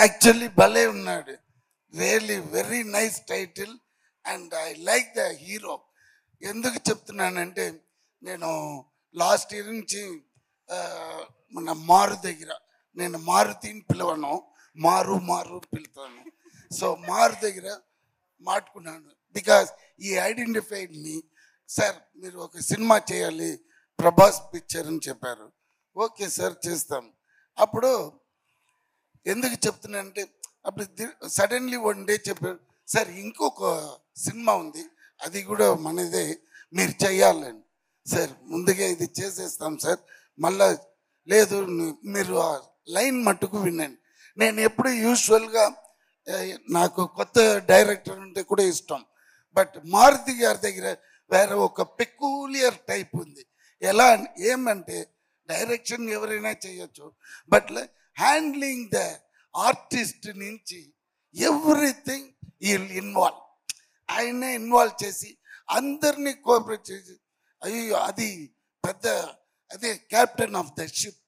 Actually భలే ఉన్నాడు. Really very nice title and I like the hero. ఎందుకు చెప్తున్నానంటే నేను లాస్ట్ ఇయర్ నుంచి మన మారు దగ్గర, నేను మారుతిని పిలవను, మారు పిలుతాను. సో మారు దగ్గర మాట్లాడుకున్నాను బికాస్ ఈ ఐడెంటిఫైడ్ మీ. సార్ మీరు ఒక సినిమా చేయాలి ప్రభాస్ పిక్చర్ అని చెప్పారు. ఓకే సార్ చేస్తాం. అప్పుడు ఎందుకు చెప్తున్నానంటే అప్పుడు సడన్లీ వన్ డే చెప్పారు, సార్ ఇంకొక సినిమా ఉంది అది కూడా మనదే, మీరు చెయ్యాలని. సార్ ముందుగా ఇది చేసేస్తాం సార్, మళ్ళా లేదు మీరు ఆ లైన్ మట్టుకు వినండి. నేను ఎప్పుడు యూజువల్గా నాకు కొత్త డైరెక్టర్ అంటే కూడా ఇష్టం, బట్ మారుతి గారి దగ్గర వేరే ఒక పెక్యూలియర్ టైప్ ఉంది. ఎలా ఏమంటే డైరెక్షన్ ఎవరైనా చేయొచ్చు, బట్ హ్యాండ్లింగ్ ద ఆర్టిస్ట్ నుంచి ఎవ్రీథింగ్ ఈ ఇన్వాల్వ్, ఆయనే ఇన్వాల్వ్ చేసి అందరినీ కోఆపరేట్ చేసి, అయ్యో అది పెద్ద, అదే captain of the ship,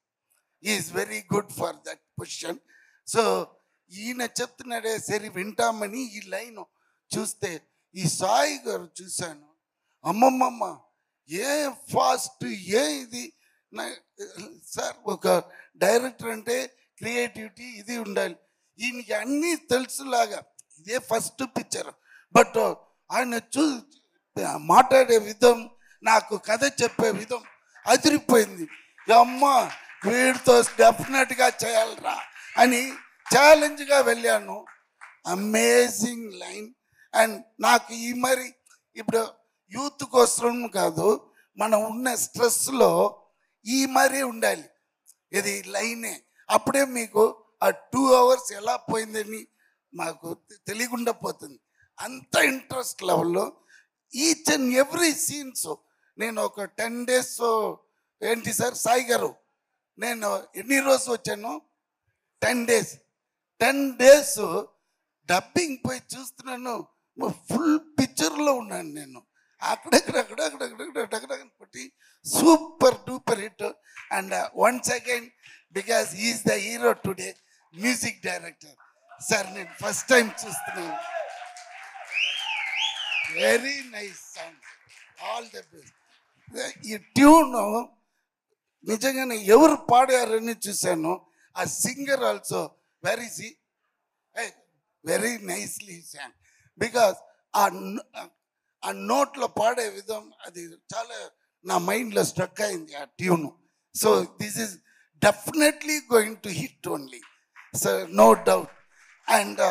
is very good for that position. So ఈయన చెప్తున్నాడే సరే వింటామని ఈ లైన్ చూస్తే ఈ సాయి గారు చూశాను, అమ్మమ్మమ్మ ఏ ఫాస్ట్, ఏ ఇది. సార్ ఒక డైరెక్టర్ అంటే క్రియేటివిటీ ఇది ఉండాలి, ఈయనకి అన్నీ తెలుసులాగా. ఇదే ఫస్ట్ పిక్చర్, బట్ ఆయన మాట్లాడే విధం, నాకు కథ చెప్పే విధం అదిరిపోయింది. అమ్మ వీడితో డెఫినెట్గా చేయాలరా అని ఛాలెంజ్గా వెళ్ళాను. Amazing line. అండ్ నాకు ఈ మరి ఇప్పుడు యూత్ కోసం కాదు, మనం ఉన్న స్ట్రెస్లో ఈ మరీ ఉండాలి, ఇది లైనే. అప్పుడే మీకు ఆ 2 hours ఎలా పోయిందని మాకు తెలియకుండా పోతుంది. అంత ఇంట్రెస్ట్ లెవెల్లో ఈచ్ అండ్ ఎవ్రీ సీన్స్. నేను ఒక 10 days ఏంటి సార్ సాయి గారు, నేను ఎన్ని రోజు వచ్చాను, 10 days. 10 days డబ్బింగ్ పోయి చూస్తున్నాను, ఫుల్ పిక్చర్లో ఉన్నాను నేను. అక్కడక్కడ పట్టి super duper hit. And once again because is the hero today, music director. Sir నేను ఫస్ట్ టైం చూస్తున్నాను, very nice song, all the best. ఈ ట్యూన్ నిజంగానే ఎవరు పాడారని చూశాను. ఆ singer also very very nicely song, because ఆ నోట్లో పాడే విధం అది చాలా నా మైండ్లో స్ట్రక్ అయింది ఆ tune. So this is definitely going to hit only, so no doubt. And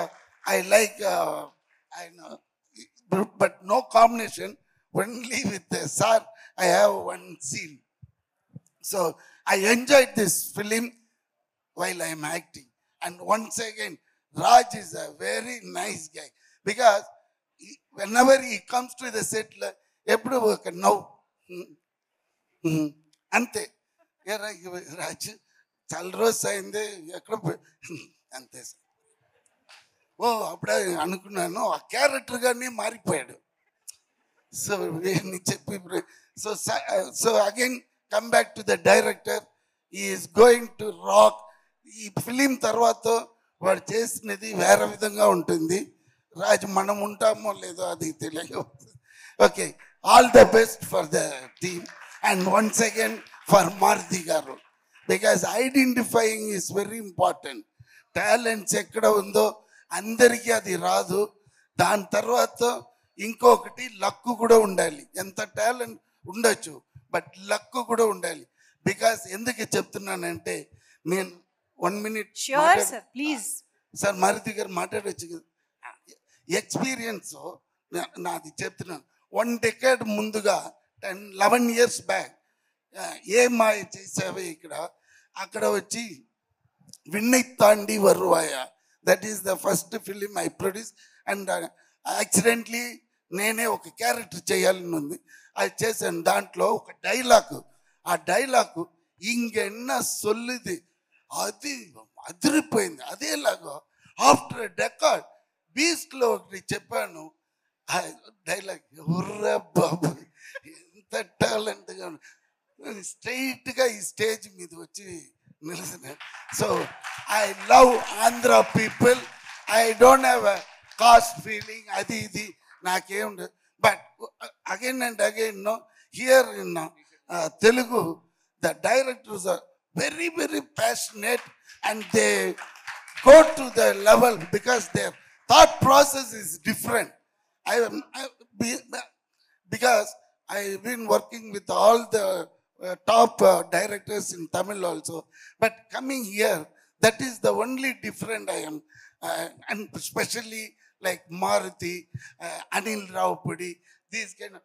I like I know, but no combination, only with the sir I have one scene. So I enjoyed this film while I am acting. And once again Raj is a very nice guy, because whenever he comes to the set ఎప్పుడు ఒక నవ్వు అంతే. రాజ్ చాలా రోజు అయింది ఎక్కడ అంతే sir. ఓ అప్పుడే అనుకున్నాను ఆ క్యారెక్టర్ గానే మారిపోయాడు. సో చెప్పి so again come back to the director, is going to rock. ఈ ఫిలిం తర్వాత వాడు చేసినది వేరే విధంగా ఉంటుంది. రాజు మనం ఉంటామో లేదో అది తెలియదు. Okay, all the best for the team and once again for Maruthi garu, because identifying is very important. Talents ఎక్కడ ఉందో అందరికీ అది రాదు. దాని తర్వాత ఇంకొకటి లక్కు కూడా ఉండాలి. ఎంత టాలెంట్ ఉండొచ్చు, బట్ లక్కు కూడా ఉండాలి. బికాస్ ఎందుకు చెప్తున్నానంటే నేను 1 minute ప్లీజ్ సార్ మారుతి గారు మాట్లాడవచ్చు కదా. ఎక్స్పీరియన్స్ నాది చెప్తున్నాను. 1 decade ముందుగా 10-11 years బ్యాక్ ఏ మాయ చేసావే ఇక్కడ, అక్కడ వచ్చి Vinnai Thaandi Varuvaaya, that is the first film I produce. And accidentally నేనే ఒక క్యారెక్టర్ చేయాలని ఉంది, అది చేశాను. దాంట్లో ఒక డైలాగ్, ఆ డైలాగ్ ఇంకెన్న సొల్లుది అది అదిరిపోయింది. అదేలాగా ఆఫ్టర్ డెకాడ్ బీస్ట్లో ఒకటి చెప్పాను. ఆ డైలాగ్ ఎవర్రా బాబు ఎంత టాలెంట్గా స్ట్రైట్గా ఈ స్టేజ్ మీద వచ్చి నిలిచిన. So I love Andhra people. I don't have a caste feeling, అది ఇది నాకేం ఉండదు. But again and again no here in Telugu, the directors are very, very passionate and they go to the level because their thought process is different. Because I've been working with all the top directors in Tamil also, but coming here, that is the only different I am, and especially like Maruti, Anil Raupudi, these kind of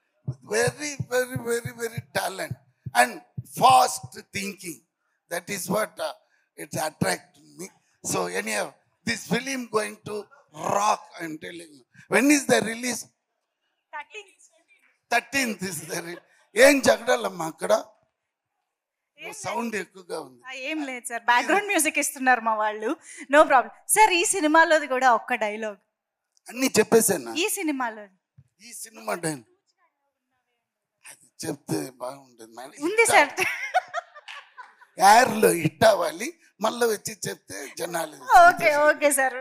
very, very, very, very talent and fast thinking. That is what it attracted me. So anyhow, this film going to rock, I'm telling you. When is the release? 13th is the release. ఏం జగడాలమ్మా అక్కడ sound ఎక్కువగా ఉంది. ఏం లేదు sir, background music ఇస్తున్నారు మా వాళ్ళు. No problem sir. ఈ సినిమాలోది కూడా ఒక్క డైలాగ్ అన్ని చెప్పేసాను. ఈ సినిమాలో డైలాగ్ అది చెప్తే బాగుంటుంది. ఉంది సార్, యార్లో హిట్ అవ్వాలి, మళ్ళీ వచ్చి చెప్తే జనాలు. Okay okay sir.